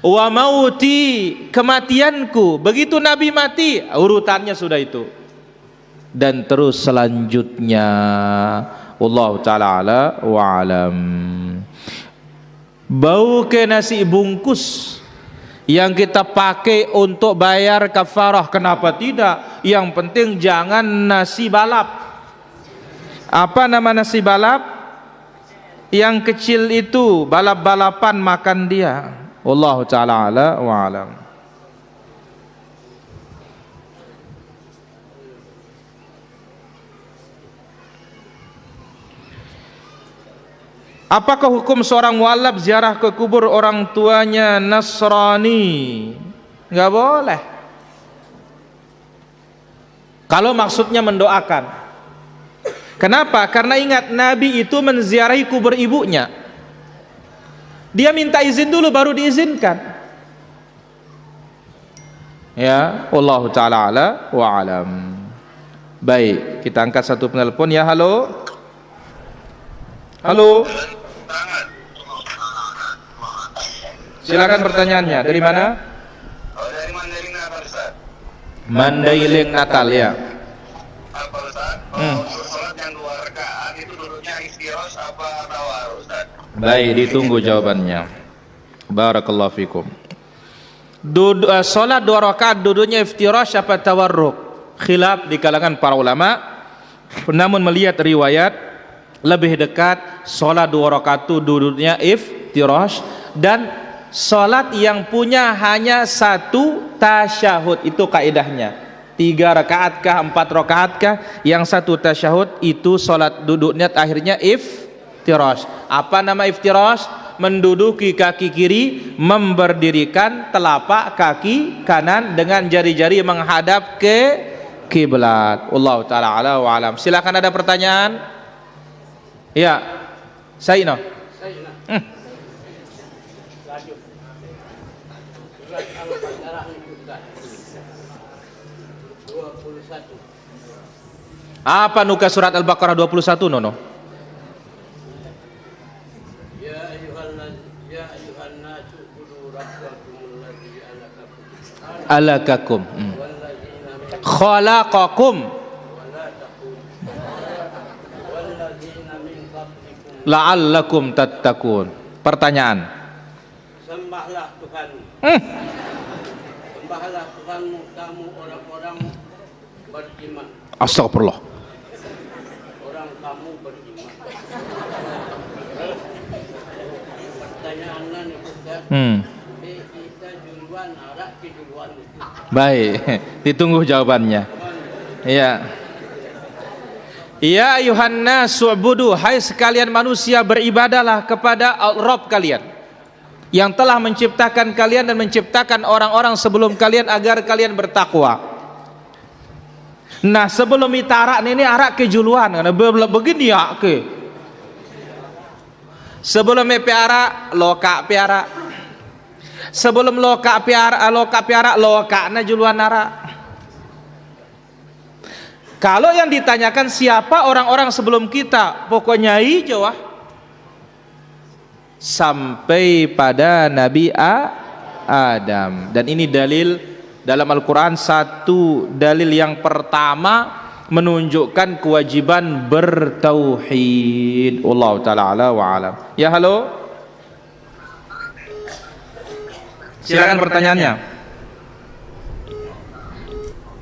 Wa mauti, kematianku. Begitu Nabi mati, urutannya sudah itu. Dan terus selanjutnya. Wallahu ta'ala ala wa alam. Bau ke nasi bungkus yang kita pakai untuk bayar kafarah, kenapa tidak? Yang penting jangan nasi balap. Apa nama nasi balap? Yang kecil itu, balap-balapan makan dia. Wallahu ta'ala ala wa alam. Apakah hukum seorang mualaf ziarah ke kubur orang tuanya Nasrani? Enggak boleh. Kalau maksudnya mendoakan. Kenapa? Karena ingat Nabi itu menziarahi kubur ibunya. Dia minta izin dulu baru diizinkan. Ya, wallahu taala ala wa alam. Baik, kita angkat satu penelpon ya. Halo. Halo. Silakan pertanyaannya. Dari mana? Oh, dari Mandailing Natal, Ustaz. Mandailing Natal ya. Apa Ustaz? Untuk sholat yang 2 rakaat itu duduknya iftirash apa tawarruk, Ustaz? Baik, ditunggu jawabannya. Barakallahu fikum. Salat 2 rakaat duduknya iftirash apa tawarruk? Khilaf di kalangan para ulama. Namun melihat riwayat lebih dekat salat 2 rakaat itu duduknya iftirash, dan salat yang punya hanya 1 tasyahud itu kaidahnya. 3 rakaat kah, 4 rakaat kah, yang 1 tasyahud itu salat duduknya akhirnya iftirash. Apa nama iftirash? Menduduki kaki kiri, memberdirikan telapak kaki kanan dengan jari-jari menghadap ke kiblat. Wallahu taala ala wa alam. Silakan, ada pertanyaan? Ya. Sayyidina. Apa nuka surat Al-Baqarah 21 nono? Alakakum khalaqakum la'allakum tattaqun. Pertanyaan. Sembahlah Tuhanmu. Sembahlah Tuhanmu, kamu orang-orang beriman. Astagfirullah. Orang kamu beriman. Pertanyaannya nih Ustaz. Kita duluan, arah ke duluan itu. Baik, ditunggu jawabannya. Iya. Ya ayuhan nasu ubudu, hai sekalian manusia, beribadalah kepada Rabb kalian yang telah menciptakan kalian dan menciptakan orang-orang sebelum kalian agar kalian bertakwa. Nah, sebelum kita arak ini arak ke juluan, begini ya ke. Sebelum piara loka piara. Sebelum loka piara loka na juluan arak. Kalau yang ditanyakan siapa orang-orang sebelum kita, pokoknya hijau sampai pada Nabi Adam. Dan ini dalil dalam Al-Quran, satu dalil yang pertama menunjukkan kewajiban bertauhid. Wallahu ta'ala ala wa alam. Ya, halo. Silakan pertanyaannya.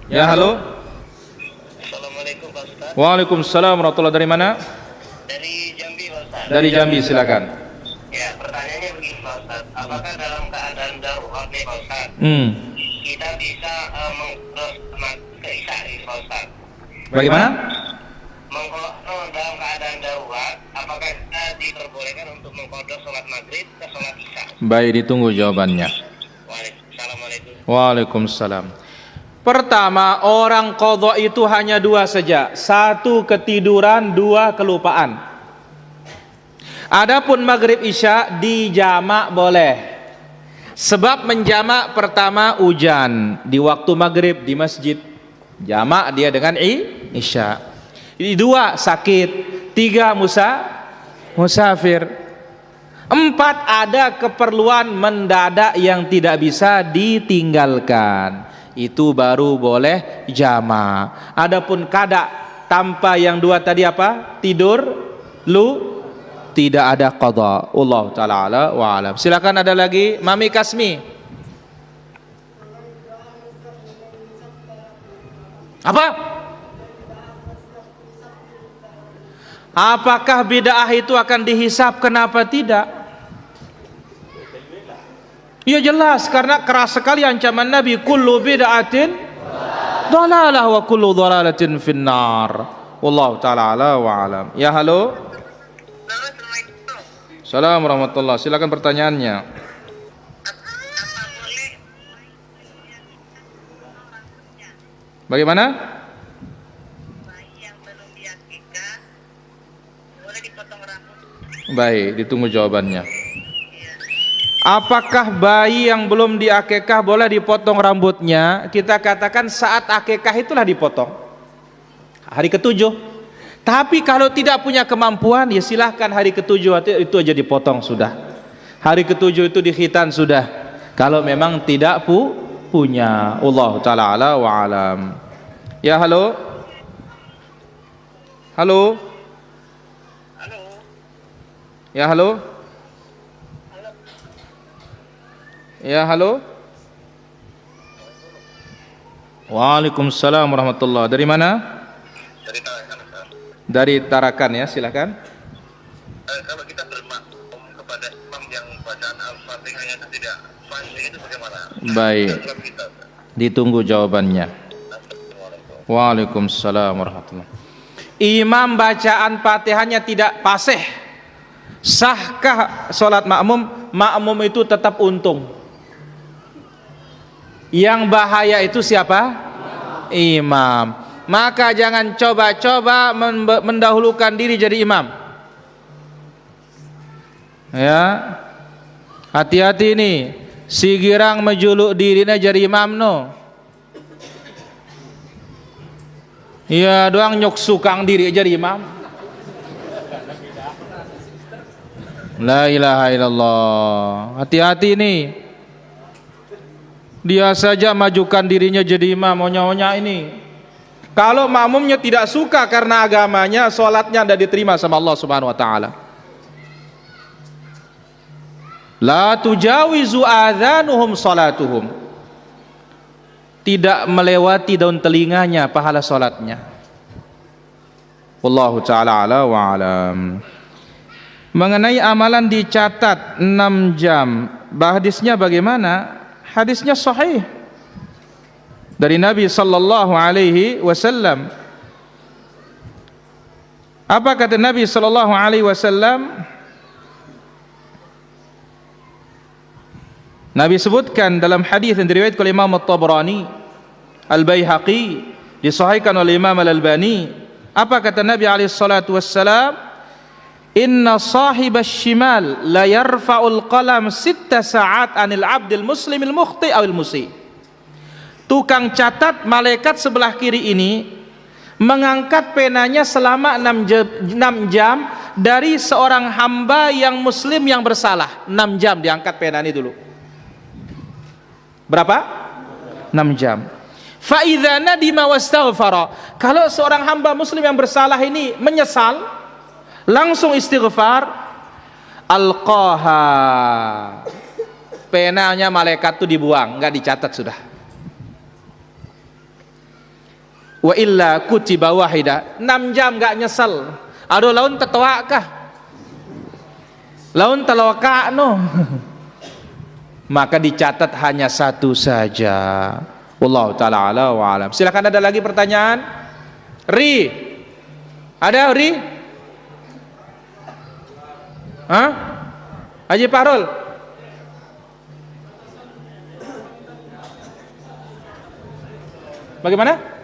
Ya, halo. Assalamualaikum Pak Ustaz. Waalaikumsalam warahmatullahi. Dari mana? Dari Jambi Pak Ustaz. Dari Jambi, silakan. Ya, pertanyaannya begini Pak Ustaz. Apakah dalam keadaan darurat nih Pak Ustaz, kita bisa mengcross ke isya Pak Ustaz? Bagaimana? Dalam keadaan darurat, apakah kita diperbolehkan untuk mengkodok sholat maghrib ke sholat isya? Baik, ditunggu jawabannya. Assalamualaikum. Waalaikumsalam. Pertama, orang qadha itu hanya 2 saja. 1 ketiduran, 2 kelupaan. Adapun maghrib isya dijamak boleh. Sebab menjamak, pertama hujan di waktu maghrib di masjid, jamak dia dengan isya. 2 sakit, 3 musafir, 4 ada keperluan mendadak yang tidak bisa ditinggalkan, itu baru boleh jamak. Adapun kada tanpa yang 2 tadi apa? Tidur, tidak ada qadha. Allah taala ala wa alam. Silakan, ada lagi Mami Kasmi. Apa? Apakah bid'ah itu akan dihisab? Kenapa tidak? Ya jelas, karena keras sekali ancaman Nabi, kullu bid'atin dhalalah wa kullu dhalalatin finnar. Wallahu taala ala wa alam. Ya, halo. Assalamualaikum warahmatullahi. Silakan pertanyaannya. Bagaimana? Baik, ditunggu jawabannya. apakah bayi yang belum diakekah boleh dipotong rambutnya? Kita katakan saat akekah itulah dipotong, hari ketujuh. Tapi kalau tidak punya kemampuan, ya silahkan hari ketujuh itu aja dipotong sudah. Hari ketujuh itu dikhitan sudah. Kalau memang tidak punya. Allah Ta'ala ala wa alam. Ya halo. Halo. Halo. Ya halo. Ya halo. Waalaikumsalam warahmatullahi. Dari mana? Dari Tarakan, Ustaz. Dari Tarakan ya, silakan. Kalau kita bermakmum kepada imam yang bacaan Al-Fatihahnya itu tidak fasih, itu bagaimana? Baik. Dalam kita, Ustaz. Ditunggu jawabannya. Assalamualaikum. Waalaikumsalam warahmatullahi. Imam bacaan Fatihahnya tidak fasih, sahkah sholat makmum? Makmum itu tetap untung. Yang bahaya itu siapa? Imam. Maka jangan coba-coba mendahulukan diri jadi imam. Ya, hati-hati nih. Si girang menjuluk dirinya jadi imam no. Iya doang nyok sukang diri jadi imam. La ilaha illallah. Hati-hati nih. Dia saja majukan dirinya jadi imam, onya-onya ini. Kalau makmumnya tidak suka karena agamanya, sholatnya tidak diterima sama Allah Subhanahu wa taala. La tujawizu adzanuhum salatuhum. Tidak melewati daun telinganya pahala sholatnya. Wallahu ta'ala ala wa alam. Mengenai amalan dicatat 6 jam, hadisnya bagaimana? Hadisnya sahih dari Nabi sallallahu alaihi wasallam. Apa kata Nabi sallallahu alaihi wasallam? Nabi sebutkan dalam hadis yang diriwayatkan oleh Imam At-Tabrani, Al-Baihaqi, disahihkan oleh Imam Al-Albani. Apa kata Nabi alaihi salatu wassalam? Inna sahibas shimal la yarfa'ul qalam 6 sa'at anil abdil muslimil mukhti awil musi. Tukang catat malaikat sebelah kiri ini mengangkat penanya selama 6 jam dari seorang hamba yang muslim yang bersalah. 6 jam diangkat penanya dulu. Berapa? 6 jam. Fa idza nadima wastaghfara. Kalau seorang hamba muslim yang bersalah ini menyesal, langsung istighfar, alqaha, penanya malaikat itu dibuang, enggak dicatat sudah. Wa illa kutiba wahida, 6 jam enggak nyesel. Aduh laun tetua kah? Laun teloka no. Maka dicatat hanya 1 saja. Wallahu ta'ala ala wa alam. Silakan, ada lagi pertanyaan? Ri. Ada Ri? Hah? Haji Fahrul? Bagaimana?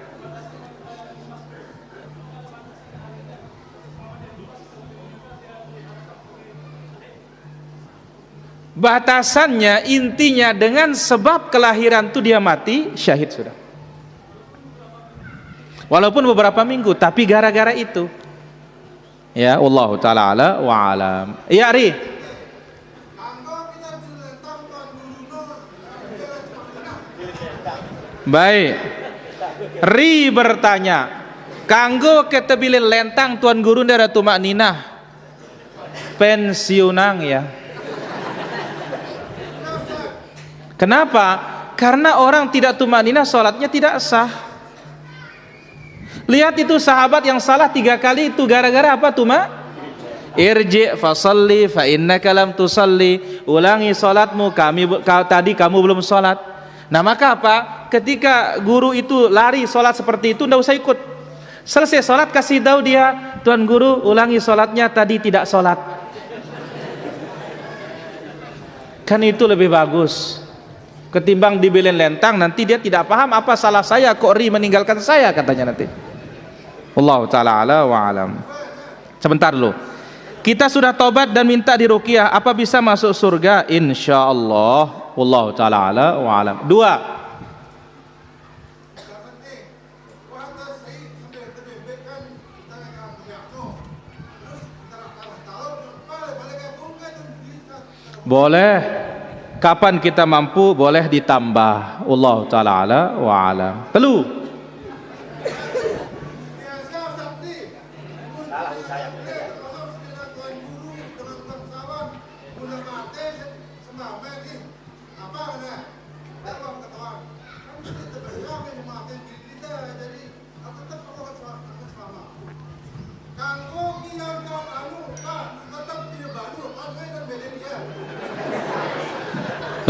Batasannya, intinya dengan sebab kelahiran itu dia mati, syahid sudah. Walaupun beberapa minggu, tapi gara-gara itu. Ya, Allah ta'ala ala wa alam. Ya Ri. Baik. Ri bertanya, kanggo ketebilin lentang tuan guru dari tumak ninah pensiunang ya. Kenapa? Karena orang tidak tumak ninah sholatnya tidak sah. Lihat itu sahabat yang salah 3 kali itu gara-gara apa tuh mak? Irji fasalli fa innaka lam tusalli. Ulangi salatmu, tadi kamu belum salat. Nah maka apa? Ketika guru itu lari salat seperti itu, enggak usah ikut. Selesai salat kasih tahu dia, tuan guru ulangi salatnya, tadi tidak salat. Kan itu lebih bagus ketimbang dibelin lentang, nanti dia tidak paham apa salah saya kok Ri meninggalkan saya katanya nanti. Allah ta'ala ala wa alam. Sebentar dulu. kita sudah tobat dan minta diruqyah, apa bisa masuk surga? Insyaallah. Wallahu taala ala wa alam. 2. Boleh, kapan kita mampu boleh ditambah. Wallahu taala ala wa alam. 3.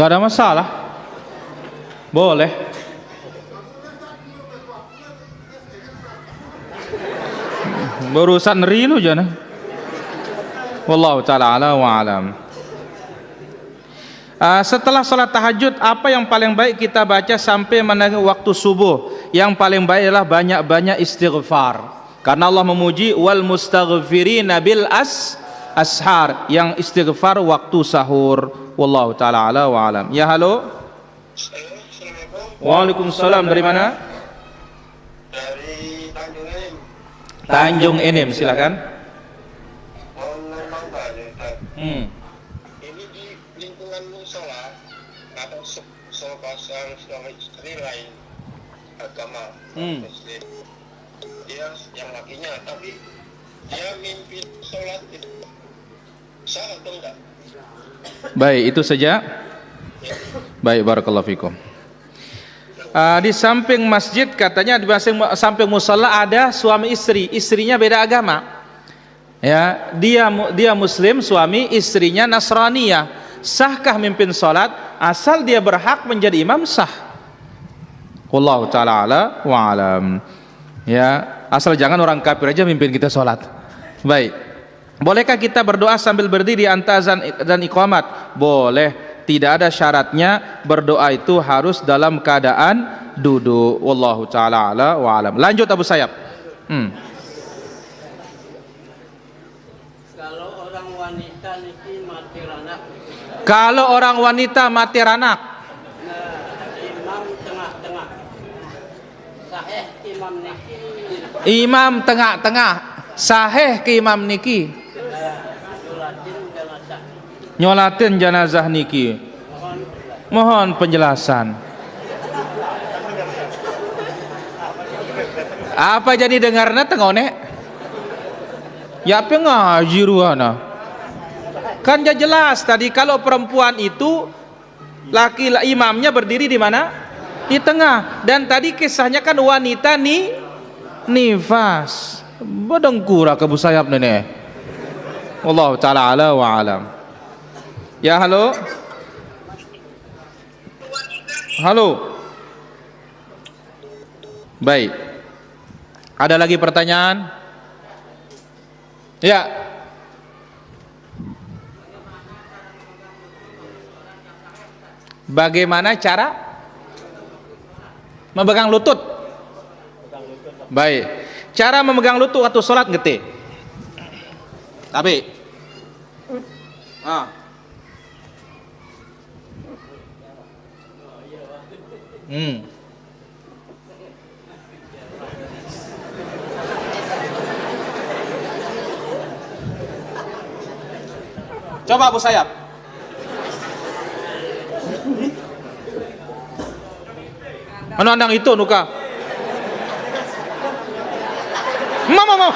Gak ada masalah, boleh. Berurusan rilu jana. Wallahu taala ala wa alam. Setelah salat tahajud, apa yang paling baik kita baca sampai menangis waktu subuh? Yang paling baik adalah banyak-banyak istighfar. Karena Allah memuji wal mustaghfirina bil ashar, yang istighfar waktu sahur. Wallahu taala ala wa alam. Ya, halo. Assalamualaikum. Waalaikumsalam. Dari mana? Dari Tanjung Enim. Tanjung Enim, silakan. Mau nambah tanya, Ustaz. Ini di lingkungan musola atau sepasang suami istri lain agama Muslim. Dia yang lakinya, tapi dia mimpi sholat itu sah atau enggak? Baik, itu saja. Baik, barakallahu fikum. Di samping masjid katanya, di samping musala ada suami istri, istrinya beda agama. Ya, dia muslim, suami, istrinya Nasraniyah. Sahkah mimpin salat? Asal dia berhak menjadi imam, sah. Wallahu taala ala wa alam. Ya, asal jangan orang kafir aja mimpin kita salat. Baik. Bolehkah kita berdoa sambil berdiri antara azan dan iqamat? Boleh, tidak ada syaratnya. Berdoa itu harus dalam keadaan duduk. Wallahu taala ala wa alam. Lanjut Abu Sayyab. Kalau orang wanita niki mati ranak. Kalau orang wanita mati ranak, Imam tengah-tengah. Sahih imam niki. imam tengah-tengah. Sahih ke imam niki. Nyolatin jenazah niki. Mohon penjelasan. Apa jadi dengarna tengone? Ya apa ngaji ruana? Kan ya jelas tadi kalau perempuan itu laki imamnya berdiri di mana? Di tengah. Dan tadi kisahnya kan wanita nifas. Badengkura ke Abu Sayyab nenek. Wallahu taala ala wa alam. Ya, halo. Halo. Baik. Ada lagi pertanyaan? Ya. Bagaimana cara memegang lutut? Baik. Cara memegang lutut waktu sholat ngerti? Tapi Coba Abu Sayyab. Menandang itu nuka. Mama.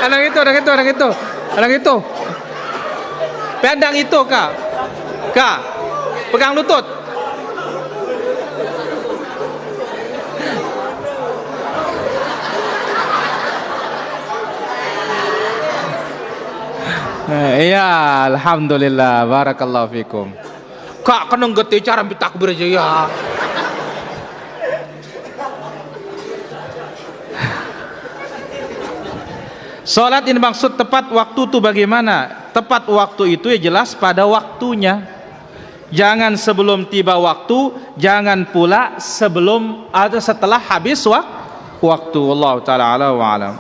Anak itu. Pandang itu, Kak. Pegang lutut. Iya, alhamdulillah, barakallahu fikum. Kak, kena ngerti cara takbir aja ya. Salat ini maksud tepat waktu itu bagaimana? Tepat waktu itu ya jelas pada waktunya. Jangan sebelum tiba waktu, jangan pula sebelum atau setelah habis waktu. Wallahu taala ala wa alam.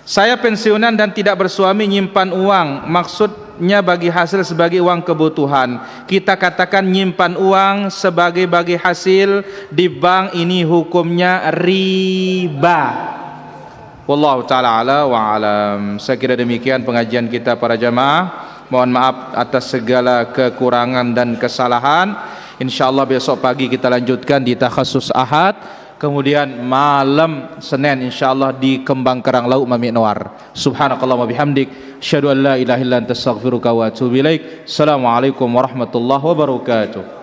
Saya pensiunan dan tidak bersuami, nyimpan uang, maksudnya bagi hasil sebagai uang kebutuhan. Kita katakan nyimpan uang sebagai bagi hasil di bank, ini hukumnya riba. Wallahu taala ala wa alam. Saya kira demikian pengajian kita para jamaah. Mohon maaf atas segala kekurangan dan kesalahan. Insyaallah besok pagi kita lanjutkan di takhasus Ahad. Kemudian malam Senin insyaallah di Kembang Kerang Lauk Mami Anwar. Subhanakallahumma bihamdik, asyhadu an la ilaha illa anta astaghfiruka wa atubu ilaik. Assalamualaikum warahmatullahi wabarakatuh.